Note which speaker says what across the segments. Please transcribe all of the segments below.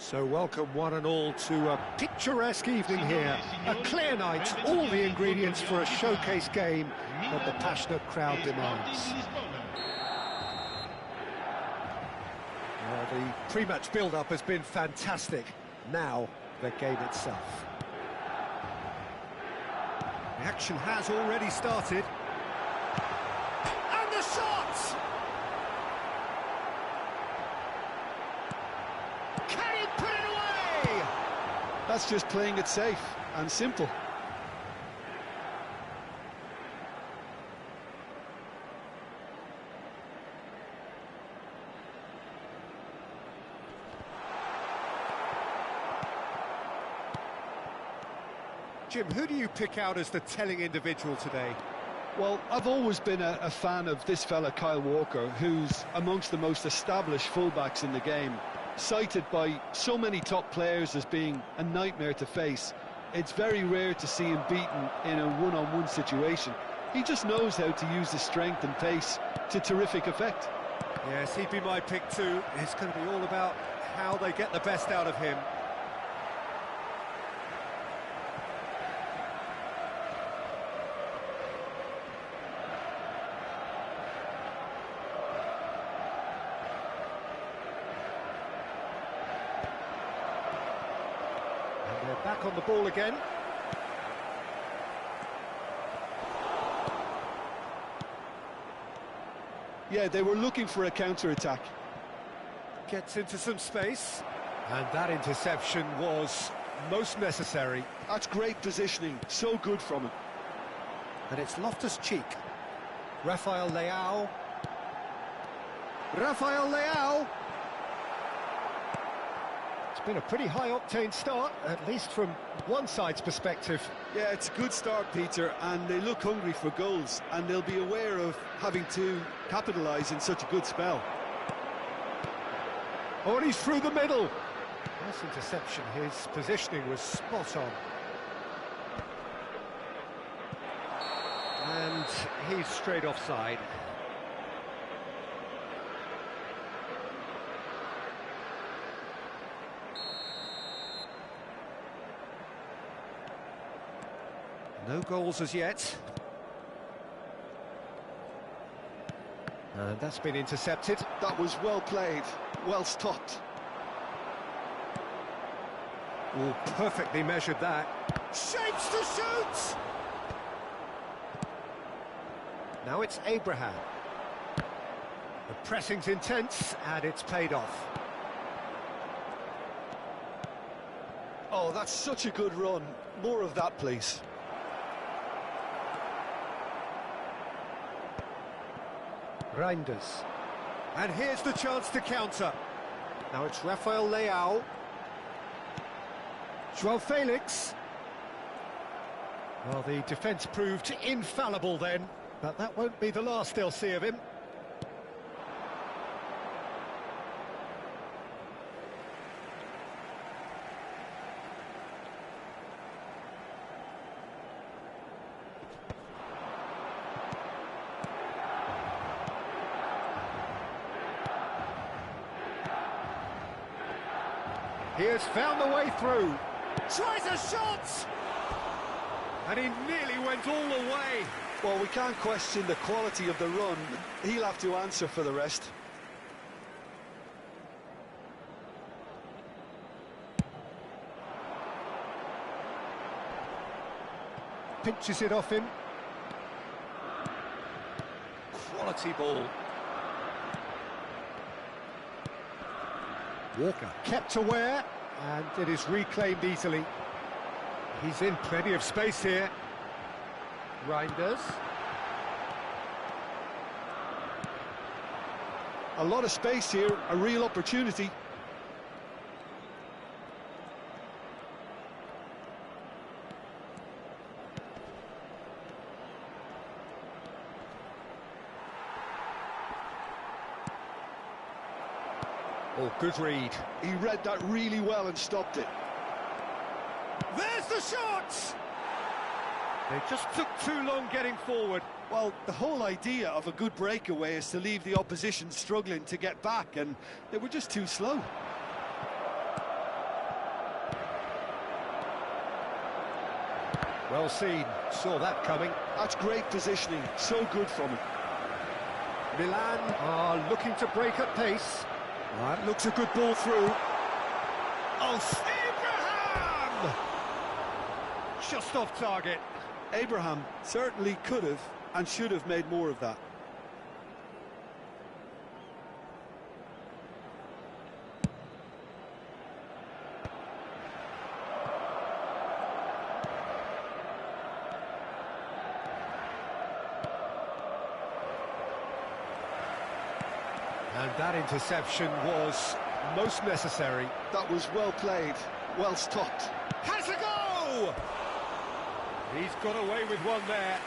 Speaker 1: So welcome one and all to a picturesque evening here. A clear night, all the ingredients for a showcase game that the passionate crowd demands. Well, the pre-match build-up has been fantastic. Now, the game itself. The action has already started. And the shot! Can he put it away?
Speaker 2: That's just playing it safe and simple.
Speaker 1: Jim, who do you pick out as the telling individual today?
Speaker 2: Well, I've always been a fan of this fella, Kyle Walker, who's amongst the most established fullbacks in the game. Cited by so many top players as being a nightmare to face. It's very rare to see him beaten in a one-on-one situation. He just knows how to use his strength and pace to terrific effect.
Speaker 1: Yes, he'd be my pick too. It's going to be all about how they get the best out of him. Back on the ball again.
Speaker 2: Yeah, they were looking for a counter-attack.
Speaker 1: Gets into some space. And that interception was most necessary.
Speaker 2: That's great positioning, so good from him.
Speaker 1: And it's Loftus-Cheek. Rafael Leao. Rafael Leao! It's been a pretty high-octane start, at least from one side's perspective.
Speaker 2: Yeah, it's a good start, Peter, and they look hungry for goals, and they'll be aware of having to capitalise in such a good spell.
Speaker 1: Oh, and he's through the middle. Nice interception. His positioning was spot on. And he's straight offside. No goals as yet. And that's been intercepted.
Speaker 2: That was well played, well stopped.
Speaker 1: Oh, perfectly measured that. Shapes to shoot! Now it's Abraham. The pressing's intense, and it's paid off.
Speaker 2: Oh, that's such a good run. More of that, please.
Speaker 1: Reinders. And here's the chance to counter. Now it's Rafael Leao. Joao Felix. Well, the defence proved infallible then, but that won't be the last they'll see of him. He has found the way through. Tries a shot! And he nearly went all the way.
Speaker 2: Well, we can't question the quality of the run. He'll have to answer for the rest.
Speaker 1: Pinches it off him. Quality ball. Walker kept aware, and it is reclaimed easily. He's in plenty of space here. Reinders.
Speaker 2: A lot of space here, a real opportunity.
Speaker 1: Oh, good read.
Speaker 2: He read that really well and stopped it.
Speaker 1: There's the shot! They just took too long getting forward.
Speaker 2: Well, the whole idea of a good breakaway is to leave the opposition struggling to get back, and they were just too slow.
Speaker 1: Well seen, saw that coming.
Speaker 2: That's great positioning, so good from him.
Speaker 1: Milan are looking to break at pace. That looks a good ball through. Oh, Abraham! Just off target.
Speaker 2: Abraham certainly could have and should have made more of that.
Speaker 1: And that interception was most necessary.
Speaker 2: That was well played, well stopped.
Speaker 1: Has a go! He's got away with one there.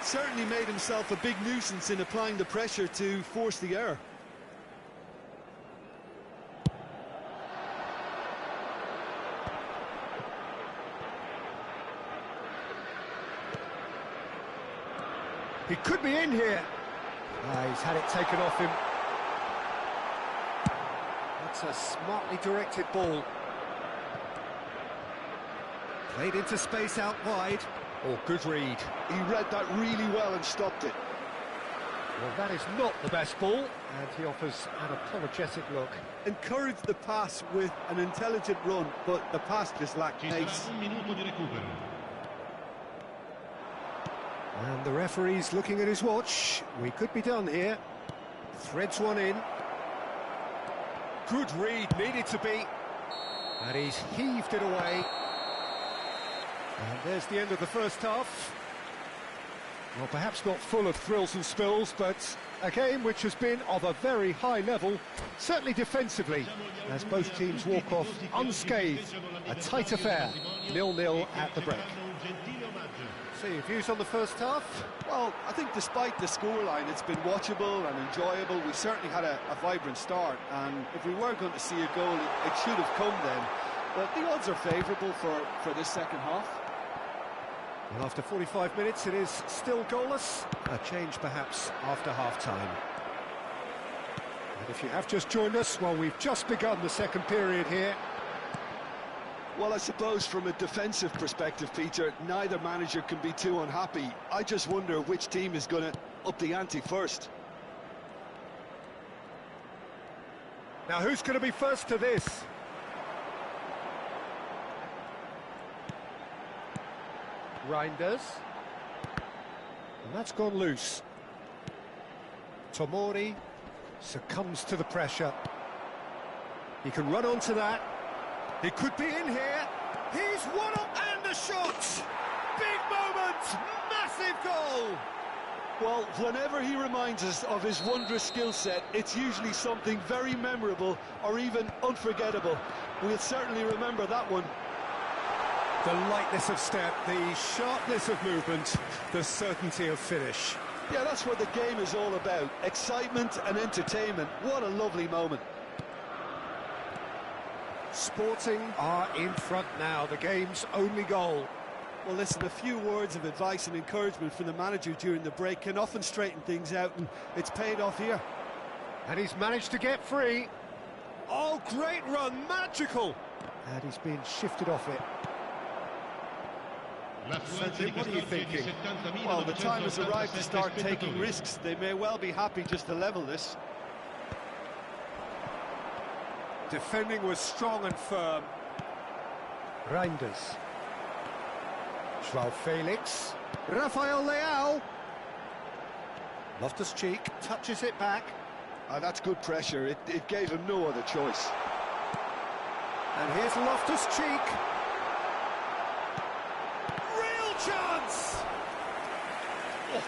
Speaker 2: Certainly made himself a big nuisance in applying the pressure to force the error.
Speaker 1: He could be in here. He's had it taken off him. That's a smartly directed ball. Played into space out wide. Oh, good read.
Speaker 2: He read that really well and stopped it.
Speaker 1: Well, that is not the best ball, and he offers an apologetic look.
Speaker 2: Encouraged the pass with an intelligent run, but the pass just lacked pace.
Speaker 1: And the referee's looking at his watch. We could be done here. Threads one in. Good read, needed to be. And he's heaved it away. And there's the end of the first half. Well, perhaps not full of thrills and spills, but a game which has been of a very high level, certainly defensively, as both teams walk off unscathed. A tight affair, 0-0 at the break. So your views on the first half?
Speaker 2: Well, I think despite the scoreline, it's been watchable and enjoyable. We certainly had a vibrant start, and if we were going to see a goal, it should have come then. But the odds are favourable for this second half.
Speaker 1: Well, after 45 minutes, it is still goalless. A change, perhaps, after half-time. And if you have just joined us, well, we've just begun the second period here.
Speaker 2: Well, I suppose from a defensive perspective, Peter, neither manager can be too unhappy. I just wonder which team is going to up the ante first.
Speaker 1: Now, who's going to be first to this? Reinders. And that's gone loose. Tomori succumbs to the pressure. He can run onto that. He could be in here. He's one up and a shot. Big moment. Massive goal.
Speaker 2: Well, whenever he reminds us of his wondrous skill set, it's usually something very memorable or even unforgettable. We'll certainly remember that one.
Speaker 1: The lightness of step, the sharpness of movement, the certainty of finish.
Speaker 2: Yeah, that's what the game is all about. Excitement and entertainment. What a lovely moment.
Speaker 1: Sporting are in front now, the game's only goal.
Speaker 2: Well, listen, a few words of advice and encouragement from the manager during the break can often straighten things out, and it's paid off here.
Speaker 1: And he's managed to get free. Oh, great run, magical! And he's been shifted off it. What are you thinking?
Speaker 2: Well, the time has arrived to start taking risks. They may well be happy just to level this.
Speaker 1: Defending was strong and firm. Reinders. João Felix. Rafael Leao. Loftus-Cheek touches it back.
Speaker 2: That's good pressure. It gave him no other choice.
Speaker 1: And here's Loftus-Cheek. Real chance! Oh,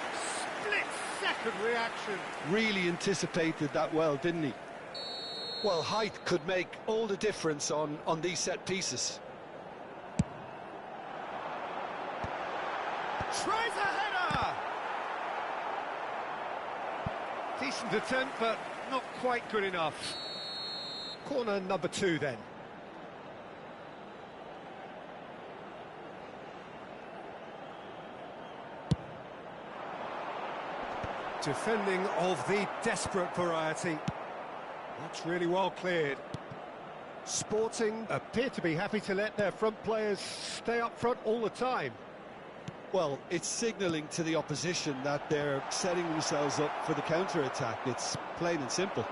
Speaker 1: split-second reaction.
Speaker 2: Really anticipated that well, didn't he? Well, height could make all the difference on these set pieces.
Speaker 1: Tries a header! Decent attempt, but not quite good enough. Corner number 2 then. Defending of the desperate variety. That's really well cleared. Sporting appear to be happy to let their front players stay up front all the time.
Speaker 2: Well, it's signalling to the opposition that they're setting themselves up for the counter-attack. It's plain and simple.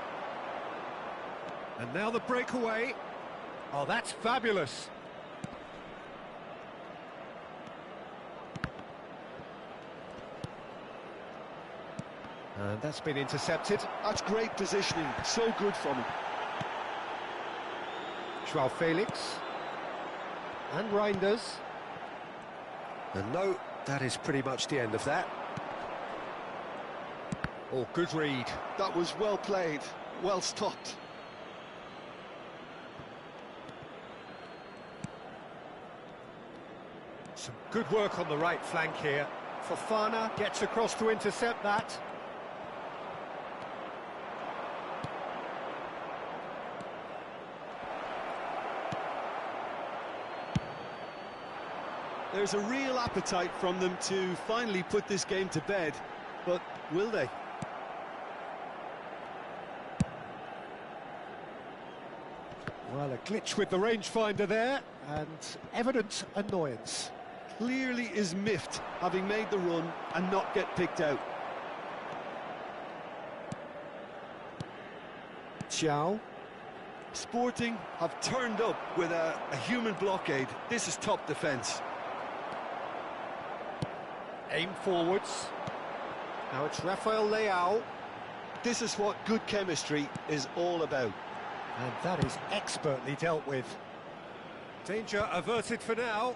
Speaker 1: And now the breakaway. Oh, that's fabulous. And that's been intercepted.
Speaker 2: That's great positioning, so good from him.
Speaker 1: Joao Felix. And Reinders. And no, that is pretty much the end of that. Oh, good read.
Speaker 2: That was well played, well stopped.
Speaker 1: Some good work on the right flank here. Fofana gets across to intercept that.
Speaker 2: There's a real appetite from them to finally put this game to bed, but will they?
Speaker 1: Well, a glitch with the rangefinder there, and evident annoyance.
Speaker 2: Clearly is miffed, having made the run and not get picked out.
Speaker 1: Joao.
Speaker 2: Sporting have turned up with a human blockade. This is top defence.
Speaker 1: Aim forwards. Now it's Rafael Leao.
Speaker 2: This is what good chemistry is all about.
Speaker 1: And that is expertly dealt with. Danger averted for now.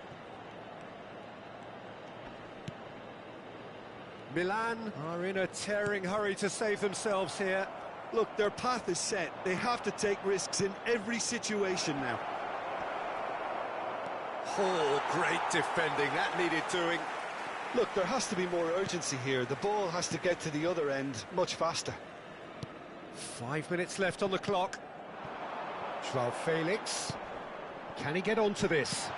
Speaker 1: Milan are in a tearing hurry to save themselves here.
Speaker 2: Look, their path is set. They have to take risks in every situation now.
Speaker 1: Oh, great defending. That needed doing.
Speaker 2: Look, there has to be more urgency here. The ball has to get to the other end much faster.
Speaker 1: 5 minutes left on the clock. Joao Felix. Can he get onto this?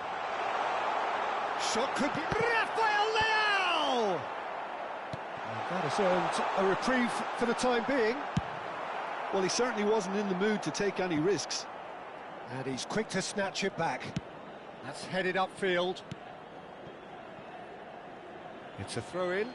Speaker 1: Shot could be... Rafael Leao! And that has earned a reprieve for the time being.
Speaker 2: Well, he certainly wasn't in the mood to take any risks.
Speaker 1: And he's quick to snatch it back. That's headed upfield. It's a throw-in.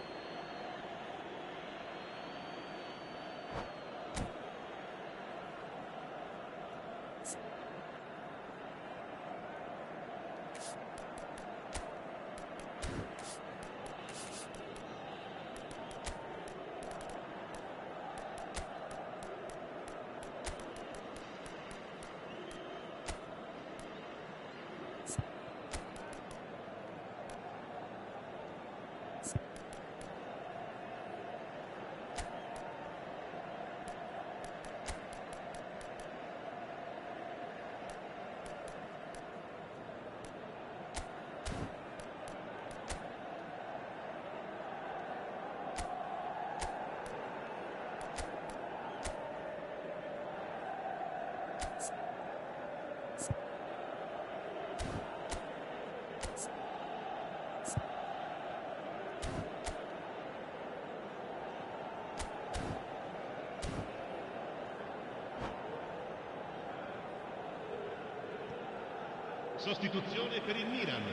Speaker 3: Sostituzione per il Milan,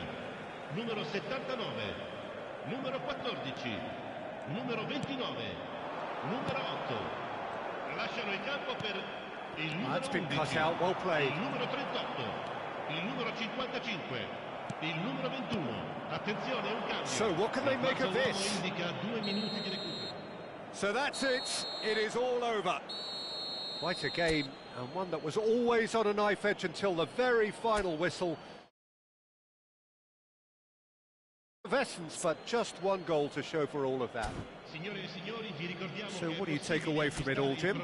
Speaker 3: numero 79, numero 14, numero 29, numero 8. Lasciano il campo per il numero
Speaker 1: That's been
Speaker 3: 11,
Speaker 1: cut out, well played.
Speaker 3: il numero 38, il numero 55, il numero 21. Attenzione, un cambio.
Speaker 1: So what can they make of this?
Speaker 3: Indica 2 minuti di recupero.
Speaker 1: So that's it. It is all over. Quite a game, and one that was always on a knife edge until the very final whistle. Of essence, but just one goal to show for all of that. So what do you take away from it all, Jim?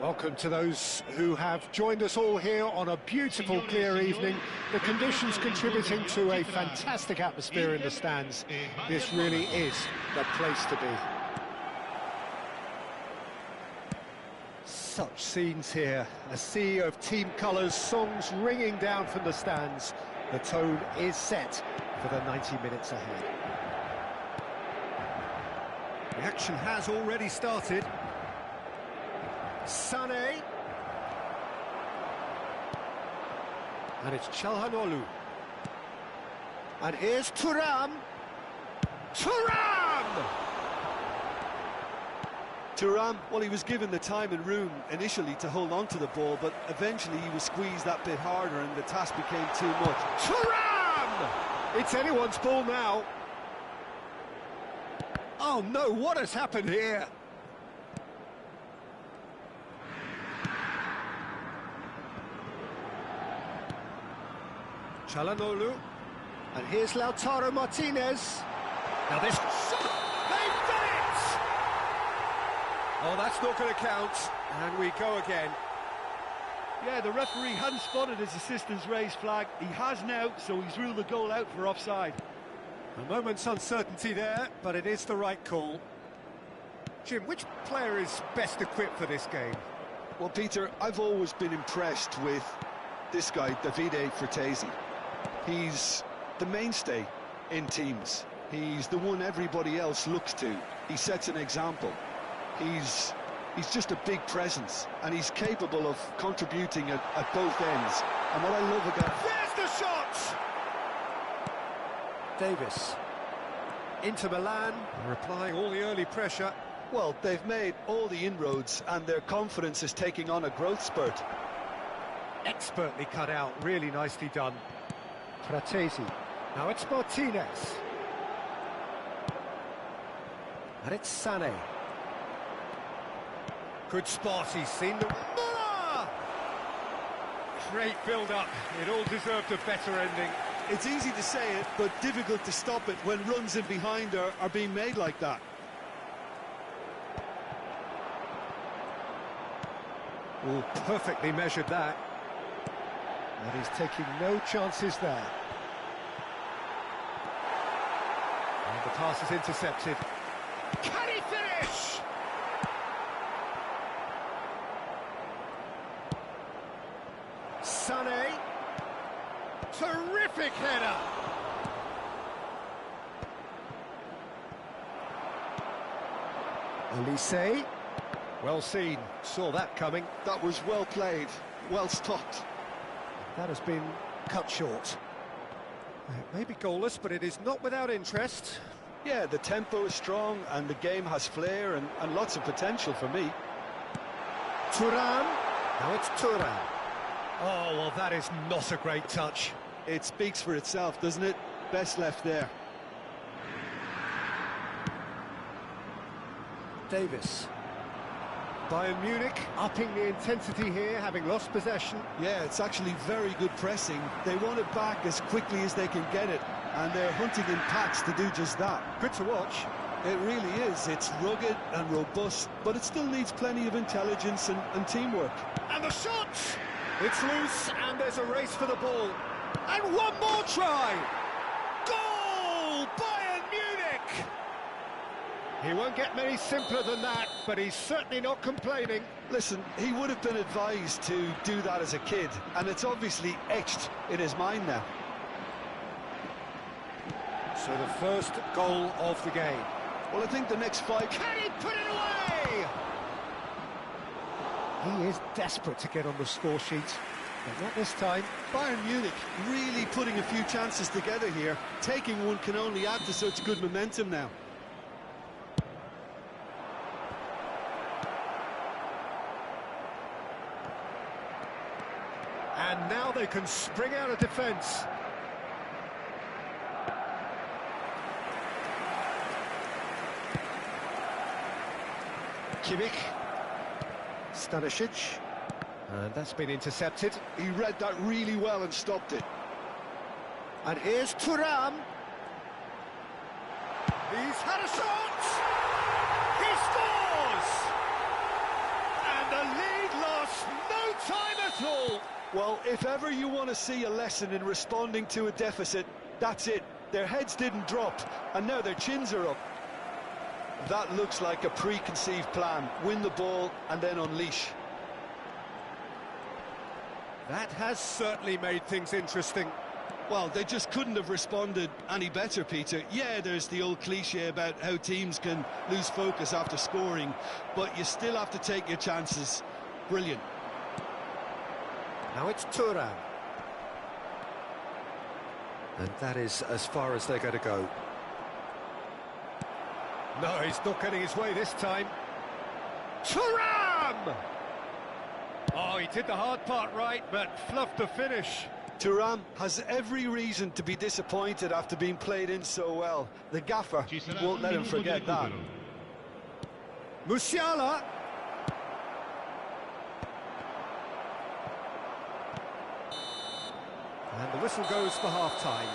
Speaker 1: Welcome to those who have joined us all here on a beautiful, clear evening. The conditions contributing to a fantastic atmosphere in the stands. This really is the place to be. Such scenes here, a sea of team colours, songs ringing down from the stands. The tone is set for the 90 minutes ahead. The action has already started. Sané. And it's Çalhanoğlu. And here's Thuram.
Speaker 2: Thuram, well, he was given the time and room initially to hold on to the ball, but eventually he was squeezed that bit harder and the task became too much.
Speaker 1: Thuram! It's anyone's ball now. Oh no, what has happened here? Çalhanoğlu, and here's Lautaro Martinez. Now this shot, they've done it! Oh, that's not going to count, and we go again.
Speaker 2: Yeah, the referee hadn't spotted his assistant's raised flag. He has now, so he's ruled the goal out for offside.
Speaker 1: A moment's uncertainty there, but it is the right call. Jim, which player is best equipped for this game?
Speaker 2: Well, Peter, I've always been impressed with this guy, Davide Fratesi. He's the mainstay in teams. He's the one everybody else looks to. He sets an example. He's just a big presence, and he's capable of contributing at both ends. And what I love about...
Speaker 1: There's the shot! Davis. Inter Milan, replying all the early pressure.
Speaker 2: Well, they've made all the inroads, and their confidence is taking on a growth spurt.
Speaker 1: Expertly cut out, really nicely done. Fratesi. Now it's Martinez. And it's Sané. Good spot, he's seen them. Muller! Great build-up. It all deserved a better ending.
Speaker 2: It's easy to say it, but difficult to stop it when runs in behind are being made like that.
Speaker 1: Oh, perfectly measured that. And he's taking no chances there. And the pass is intercepted. Can he finish? Sané. Terrific header. Olise. Well seen. Saw that coming.
Speaker 2: That was well played, well stopped.
Speaker 1: That has been cut short. It may be goalless, but it is not without interest.
Speaker 2: Yeah, the tempo is strong and the game has flair and lots of potential for me.
Speaker 1: Thuram. Now it's Thuram. Oh, well, that is not a great touch.
Speaker 2: It speaks for itself, doesn't it? Best left there.
Speaker 1: Davis. Bayern Munich upping the intensity here, having lost possession.
Speaker 2: Yeah, it's actually very good pressing. They want it back as quickly as they can get it, and they're hunting in packs to do just that.
Speaker 1: Good to watch.
Speaker 2: It really is. It's rugged and robust, but it still needs plenty of intelligence and teamwork.
Speaker 1: And the shot! It's loose, and there's a race for the ball. And one more try! Goal! Bayern Munich! He won't get many simpler than that, but he's certainly not complaining.
Speaker 2: Listen, he would have been advised to do that as a kid, and it's obviously etched in his mind now.
Speaker 1: So the first goal of the game.
Speaker 2: Well, I think the next five...
Speaker 1: Can he put it away? He is desperate to get on the score sheet, but not this time.
Speaker 2: Bayern Munich really putting a few chances together here. Taking one can only add to such good momentum now.
Speaker 1: And now they can spring out of defence. Kimmich. Stanisic. And that's been intercepted.
Speaker 2: He read that really well and stopped it.
Speaker 1: And here's Thuram. He's had a shot! He scores! And the lead full.
Speaker 2: Well, if ever you want to see a lesson in responding to a deficit, that's it. Their heads didn't drop, and now their chins are up. That looks like a preconceived plan. Win the ball and then unleash.
Speaker 1: That has certainly made things interesting.
Speaker 2: Well, they just couldn't have responded any better, Peter. Yeah, there's the old cliche about how teams can lose focus after scoring, but you still have to take your chances. Brilliant.
Speaker 1: Now it's Thuram. And that is as far as they're going to go. No, he's not getting his way this time. Thuram! Oh, he did the hard part right, but fluffed the finish.
Speaker 2: Thuram has every reason to be disappointed after being played in so well. The gaffer won't let him forget that.
Speaker 1: Musiala. And the whistle goes for half-time.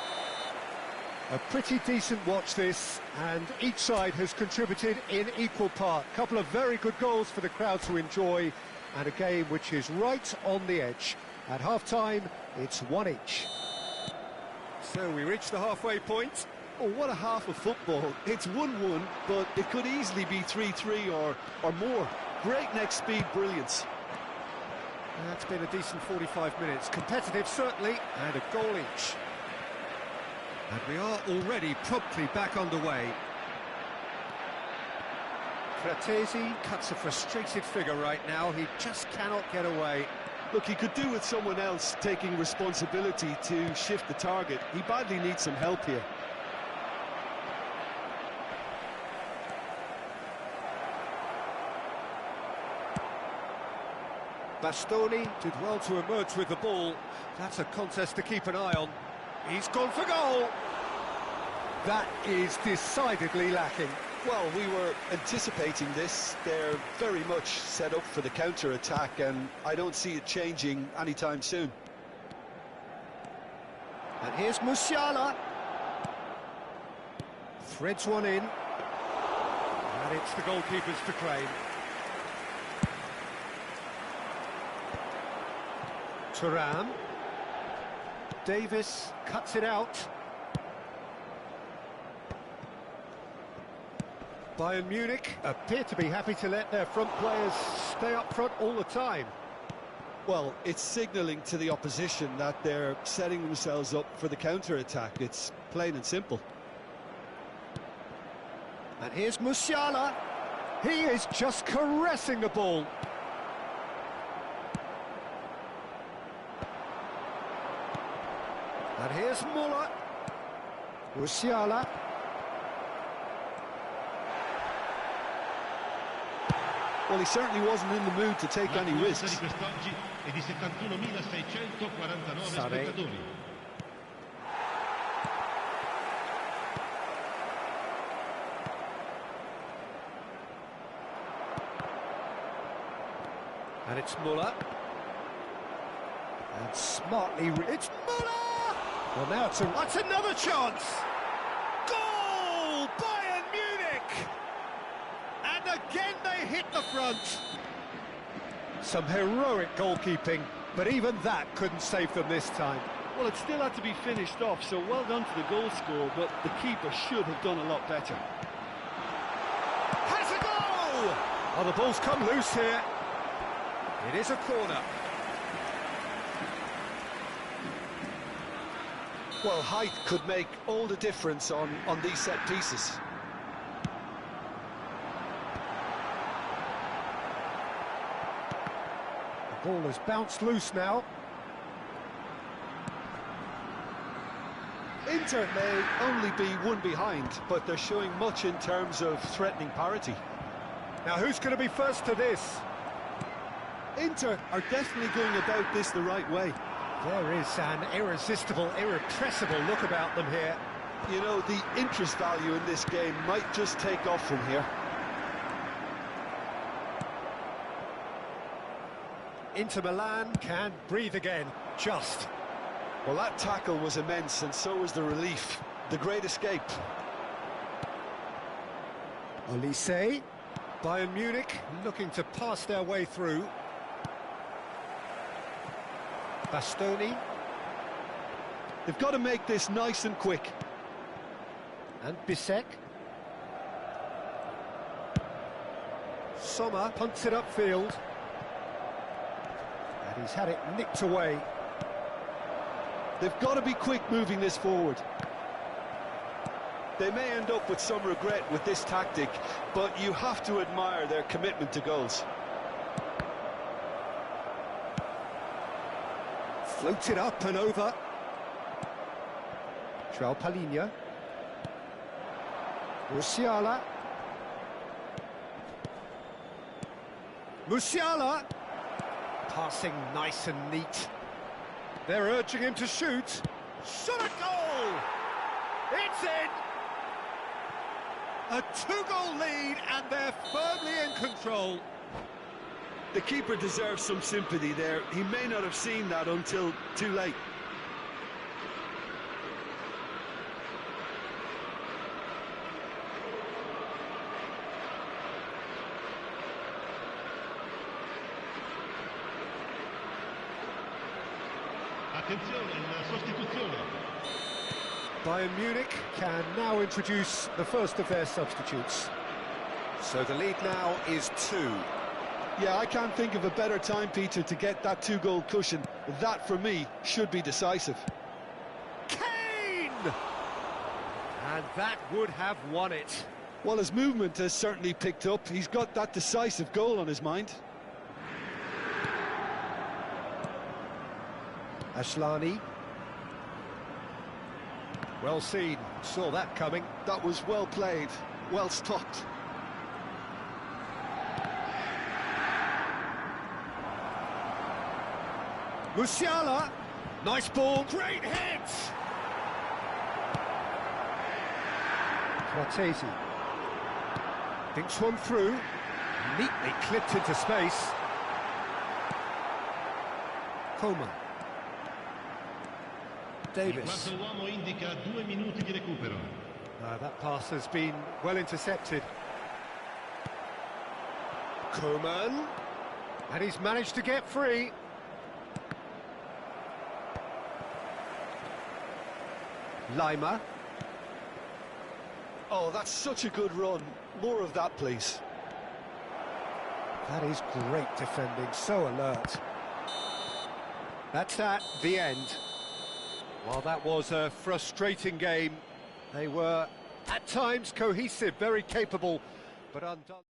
Speaker 1: A pretty decent watch this, and each side has contributed in equal part. A couple of very good goals for the crowd to enjoy, and a game which is right on the edge. At half-time, it's 1 each. So we reach the halfway point.
Speaker 2: Oh, what a half of football. It's 1-1, but it could easily be 3-3 or more. Breakneck speed brilliance.
Speaker 1: That's been a decent 45 minutes. Competitive, certainly, and a goal each. And we are already promptly back underway. Fratesi cuts a frustrated figure right now. He just cannot get away.
Speaker 2: Look, he could do with someone else taking responsibility to shift the target. He badly needs some help here.
Speaker 1: Bastoni did well to emerge with the ball. That's a contest to keep an eye on. He's gone for goal. That is decidedly lacking.
Speaker 2: Well, we were anticipating this. They're very much set up for the counter-attack, and I don't see it changing anytime soon.
Speaker 1: And here's Musiala. Threads one in. And it's the goalkeepers to claim. Thuram. Davis cuts it out. Bayern Munich appear to be happy to let their front players stay up front all the time.
Speaker 2: Well, it's signalling to the opposition that they're setting themselves up for the counter-attack. It's plain and simple.
Speaker 1: And here's Musiala. He is just caressing the ball. And here's Muller. Musiala.
Speaker 2: Well, he certainly wasn't in the mood to take any risks.
Speaker 1: And it's Muller. And smartly... It's Muller! Well, now that's another chance! Goal! Bayern Munich! And again they hit the front. Some heroic goalkeeping, but even that couldn't save them this time.
Speaker 2: Well, it still had to be finished off, so well done to the goal scorer, but the keeper should have done a lot better.
Speaker 1: Has a goal! Oh, the ball's come loose here. It is a corner.
Speaker 2: Well, height could make all the difference on these set pieces.
Speaker 1: The ball has bounced loose now.
Speaker 2: Inter may only be one behind, but they're showing much in terms of threatening parity.
Speaker 1: Now, who's going to be first to this?
Speaker 2: Inter are definitely going about this the right way.
Speaker 1: There is an irresistible, irrepressible look about them here.
Speaker 2: You know, the interest value in this game might just take off from here.
Speaker 1: Inter Milan can breathe again, just.
Speaker 2: Well, that tackle was immense, and so was the relief. The great escape.
Speaker 1: Olise. Bayern Munich looking to pass their way through. Bastoni.
Speaker 2: They've got to make this nice and quick.
Speaker 1: And Bisek. Sommer punts it upfield. And he's had it nicked away.
Speaker 2: They've got to be quick moving this forward. They may end up with some regret with this tactic, but you have to admire their commitment to goals.
Speaker 1: Floats it up and over. João Palhinha. Musiala. Musiala. Passing nice and neat. They're urging him to shoot. Shot a goal! It's in! A two-goal lead, and they're firmly in control.
Speaker 2: The keeper deserves some sympathy there. He may not have seen that until too late.
Speaker 3: Attenzione, la sostituzione.
Speaker 1: Bayern Munich can now introduce the first of their substitutes. So the lead now is 2.
Speaker 2: Yeah, I can't think of a better time, Peter, to get that two-goal cushion. That, for me, should be decisive.
Speaker 1: Kane! And that would have won it.
Speaker 2: Well, his movement has certainly picked up. He's got that decisive goal on his mind.
Speaker 1: Ashlani. Well seen, saw that coming.
Speaker 2: That was well played, well stopped.
Speaker 1: Musiala, nice ball, great hit! Fratesi thinks one through, neatly clipped into space. Coman. Davis.
Speaker 3: Il quarto uomo indica 2 minuti di recupero.
Speaker 1: That pass has been well intercepted. Coman. And he's managed to get free. Lima.
Speaker 2: Oh, that's such a good run. More of that, please.
Speaker 1: That is great defending, so alert. That's that, the end. Well, that was a frustrating game. They were, at times, cohesive, very capable, but undone.